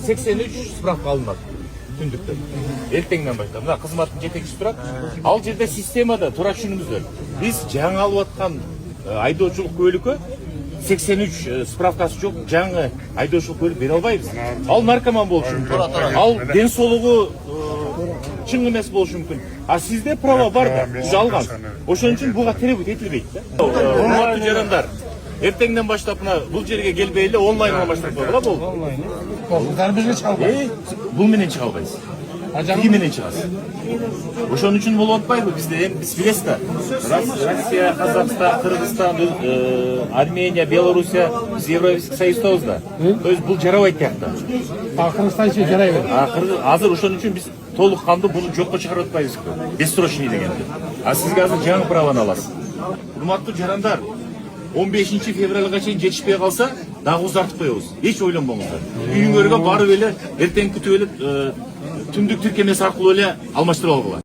83 справка алынат түндүктө. Эртеңден баштап. Мына кызматтын жетекчиси турат. Ал жерде системада туура түшүнүңүздөр. Биз жаңы алып аткан айдоочулук көлүккө 83 справкасы жок жаңы айдоочулук көлүк бере албайбыз. Ал наркоман болушу мүмкүн. Ал ден соолугу чың эмес болушу мүмкүн. А сизде права бар да, жалган. Ошон үчүн буга требовать этилбейт да. Урматтуу жарандар, эртеңден баштап мына бул жерге келбей эле онлайн алмаштырып койгула болду. Онлайн. Бул бизге чыга албайбыз. Бул менен чыга албайсыз. Тиги менен чыгасыз. Ошон үчүн болуп атпайбы бизде? Эми биз билесиз да. Россия, Казакстан, Кыргызстан, Армения, Белоруссия биз Европейский Союздабыз да. То есть бул жарабайт тиякта. Кыргызстан ичи жарай берет. Азыр ошон үчүн биз толук кандуу буну жокко чыгарып атпайбыз. Бессрочный дегенди. А сизге азыр жаңы праваны аласыз. Урматтуу жарандар, 15 февралга чейин жетишпей калса, дагы узартып коебуз. Эч ойлонбоңуздар. Үйүңөргө барып эле, эртең күтүп эле түндүк тиркемеси аркылуу эле алмаштырып алгыла.